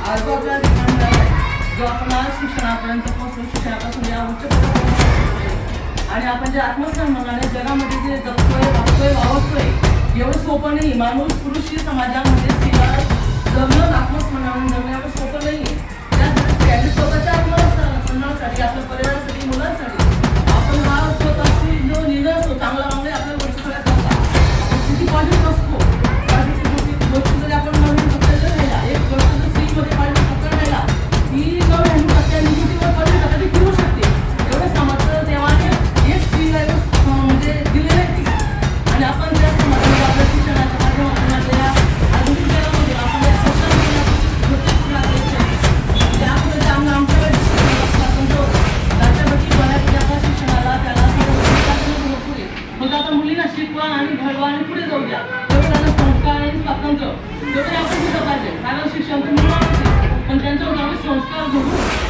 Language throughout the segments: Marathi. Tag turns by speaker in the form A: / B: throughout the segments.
A: आज आपल्या जो आपण आज शिक्षणापर्यंत पोहोचलो, शिक्षणापासून या उच्च आणि आपण जे आत्मसन्मानाने जगामध्ये जे जगतोय, वावरतोय एवढं सोपं नाही. माणूस पुरुषी समाजामध्ये स्त्रीला जगणं, आत्मसन्मानाने जगणं एवढं सोपं नाही. त्यासाठी स्वतःच्या आत्मसन्मानासाठी, आपल्या परिवारासाठी, मुलांसाठी आपण हा स्वतःची जो निर्णय असतो चांगला मागणे आपल्या गोष्टी सगळ्यात नव्हता. किती पॉझिटिव्ह असतो, गोष्टी जरी आपण नवीन पकडलं राहिला, एक गोष्ट जर स्त्रीमध्ये पाहिजे पकडलेला ती न टक्क्या निगेटिव्ह पॉझिटिव्ह कधी फिरू शकते. एवढं समजतं देवाने एक स्त्रीला म्हणजे दिलेलं आहे. आणि आपण त्या समाजामध्ये आपल्या शिक्षणाच्या माध्यमातून आपल्या आधुनिक जगामध्ये आपण एक सोशल त्यामध्ये आमच्याकडे स्वातंत्र्य राज्यापैकी बऱ्यापैकी आता शिक्षणाला त्याला भरपूर आहे. मग आता मुलींना शिकवा आणि घडवा आणि पुढे जाऊ द्या. संस्कार आणि स्वातंत्र्य तेवढे आपण दिलं पाहिजे. कारण शिक्षण तर मिळणार, पण त्यांच्यावर आम्ही संस्कार घडू,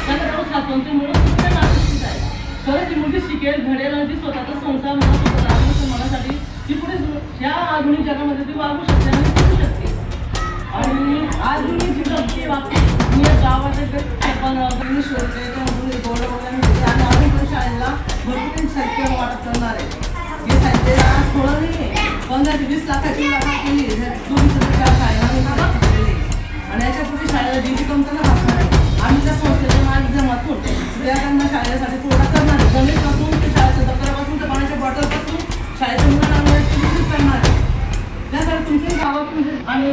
A: त्यांना तेवढं स्वातंत्र्य मिळून त्यांना अपेक्षित आहे. खरंच ती मुलगी शिकेल, घडेल आणि ती स्वतःचा संसार म्हणून स्वतःचा आत्मसन्मानासाठी ती पुढे ह्या आधुनिक जगामध्ये ती वागू शकते आणि शिकू शकते. आणि आधुनिक जगाची बाबतीत मी गावात आपण शोधले गोड वगैरे आणि आम्ही पण शाळेला भरपूर साहित्य वाटप करणार आहे. हे साहित्य थोडं नाही आहे, 15 ते 20 लाखाची केली आणि याच्यापूर्वी शाळेला डिग्री कमताना भागणार आहे. आम्ही त्या संस्थेच्या माध्यमातून स्त्रियांना शाळेसाठी पूर्ण करणार आहे. गणितपासून ते शाळेच्या दप्तरापासून ते पाण्याच्या बॉटलपासून शाळेच्या मुलांना डिग्री करणार आहे. त्यासाठी तुमच्या गावात आणि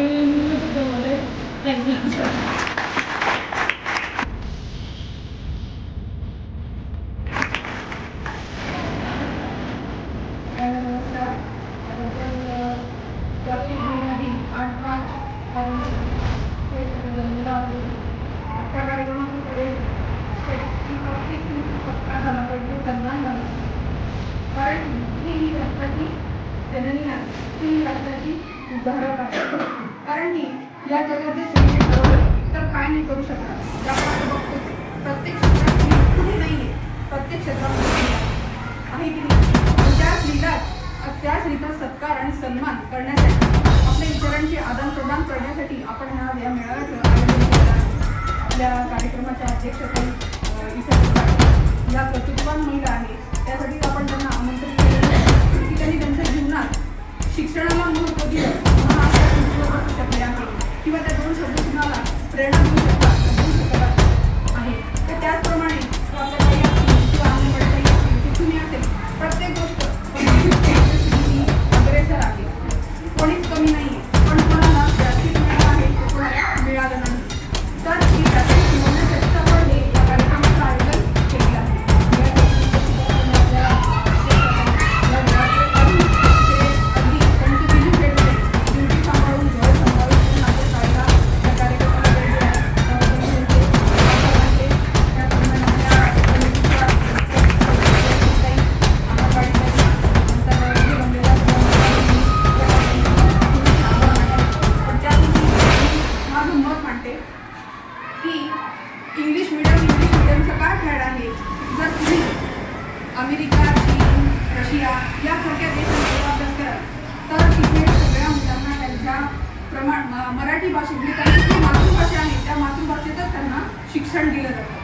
B: कारण की या जगामध्ये स्त्री तर काय नाही करू शकणार. त्याप्रमाणे बघतो प्रत्येक क्षेत्रात स्त्री कुठे नाही आहे, प्रत्येक क्षेत्रात आहे की नाही. त्या स्त्रीचा सत्कार आणि सन्मान करण्यासाठी, आपल्या विचारांचे आदान प्रदान करण्यासाठी आपण या मेळाव्याचं आयोजन केलं आहे. आपल्या कार्यक्रमाच्या अध्यक्षस्थानी या कर्तृत्ववान महिला आहे, त्यासाठी आपण त्यांना आमंत्रित केलेलं आहे की त्यांनी त्यांच्या जीवनात शिक्षणाला महत्त्व दिलं म्हणून आज त्या खुर्चीवर बसू शकले आहे किंवा त्या दोन शब्द तुम्हाला प्रेरणा देऊ शकतात आहे. तर त्याचप्रमाणे आपल्याला या किंवा आंगणवाडीला तिथून असेल प्रत्येक गोष्ट अग्रेसर आहे. कोणीच कमी नाही आहे, पण कोणाला जास्तीत मिळालं आहे कोणाला मिळालं नाही. तर ही जास्तीत मिळवण्यासाठी आपण हे या कार्यक्रमाचं आयोजन केलेलं आहे. ब्युटी सांभाळून घर सांभाळून इंग्लिश मिडियमचं काय फॅड आहे. जर तुम्ही अमेरिका, चीन, रशिया यासारख्या देशांमध्ये अभ्यास कराल तर तिथे सगळ्या मुलांना त्यांच्या मराठी भाषेत म्हणजे त्यांची जी मातृभाषा आहे त्या मातृभाषेतच त्यांना शिक्षण दिलं जातं.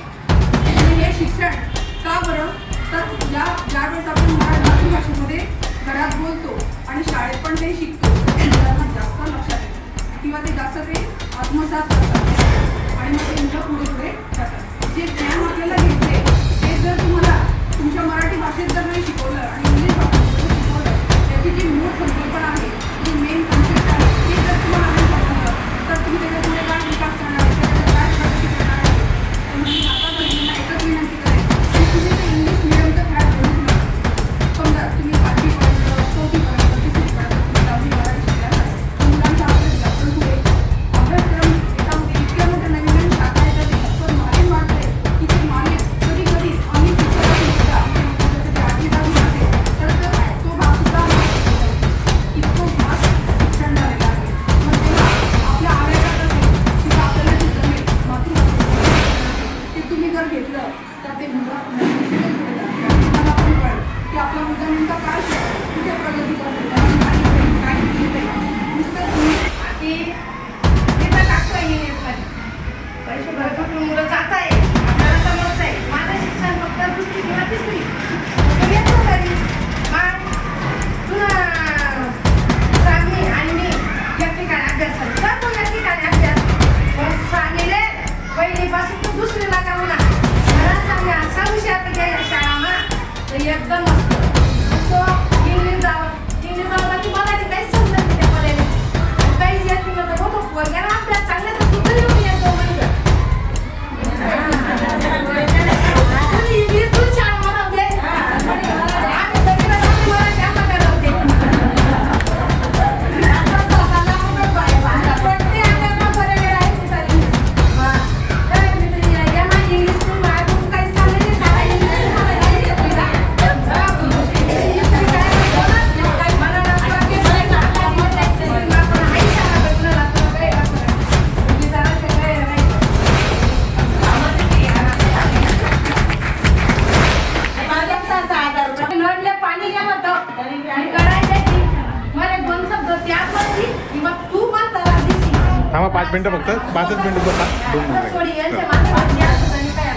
B: आणि हे शिक्षण का बरं तर ज्यावेळेस आपण मातृभाषेमध्ये घरात बोलतो आणि शाळेत पण ते शिकतो मुलांना जास्त लक्षात येतं किंवा ते जास्त ते आत्मसात करतात आणि मग ते मुलं पुढे पुढे जातात. जे ज्ञान आपल्याला घ्यायचे ते जर तुम्हाला तुमच्या मराठी भाषेत जर नाही शिकवलं आणि इंग्लिश भाषेत शिकवलं त्याची जी मूळ संकल्पना आहे जी मेन कन्सेप्ट आहे ते जर तुम्हाला नाही समजलं तर तुम्ही त्याच्यापुढे काय विकास करणार आहे त्याच्याकडे काय प्रगती करणार आहे. तर म्हणजे आता बहिणींना एकच विनंती करेल की तुम्ही ते इंग्लिश मिडियमचं फॅड करूच नका. समजा तुम्ही 5वीपर्यंत 4थीपर्यंत 3रीपर्यंत तुम्ही 10वी मराठी शिकल्यास आहे मुलांचा अभ्यास घ्या पण पुढे अभ्यासक्रम याच्यामध्ये इतक्या मोठ्या नवीन नवीन शाखा येतात पण मला वाटतंय की ते मागे कधी कधी आम्ही शिक्षकांसुद्धा आधी जाऊन असेल तर तो भाग सुद्धा इतकं फास्ट शिक्षण झालेलं आहे. मग तेव्हा आपल्या आरोग्यात असेल किंवा आपल्याला जे जमेल मातृभाषा ते तुम्ही जर घेतलं तर ते मुलं तुम्हाला पण कळेल की आपला मुद्दा नेमका काय शिकतो कुठे प्रगती करतो काय घेत आहे. नुसतं तुम्ही
C: तिथं टाकतोय इंग्लिशमध्ये पैसे भरपूर मुलं जात आहे आपल्याला समजत आहे. माझं शिक्षण फक्त 2री किंवा 3री येतो घरी मग तुला स्वामी आणि मी या ठिकाणी अभ्यास करतो या ठिकाणी अभ्यास मग स्वामीले पहिलीपासून तू 2रीला का होणार मला स्वामी असा विषयात गेल्या शाळामा तर एकदम मस्त तो इंग्लिश जावं की मला ते काहीच समजत नाही त्या पदाने काही येत नाही तर बघ वगैरे अभ्यास चांगला तर तू तरी येऊन येतो म्हणजे इंग्लिश तू शाळा म्हणते आम्ही बघितलं तर मला त्या पदाला होते आता स्वतःला मग पण ते आता बरं वेळ आहे ते तरी या माझी इंग्लिश तू माझ्याकडून काही चाललं नाही मला इंग्लिश मला काही येत नाही मला नसलं की आपण आई शाळा भेटलं लागतं काही तुम्ही जरा सगळं नाही नळले पाणी घ्या होतं आणि करायचे की मला 2 शब्द त्यामध्ये किंवा तू पण त्याला दिसी
D: थांबा 5 मिनिटं फक्त 5च मिनिटं बसा 2 मिनिटं
C: थोडी यांच्या मागे मागे असं तरी काय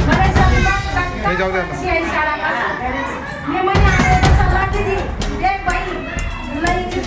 C: मला समजा
D: नाही, जाऊ दे आता.
C: शाळा मी म्हणे आले तर सल्ला किती एक बाई मुला इंग्लिश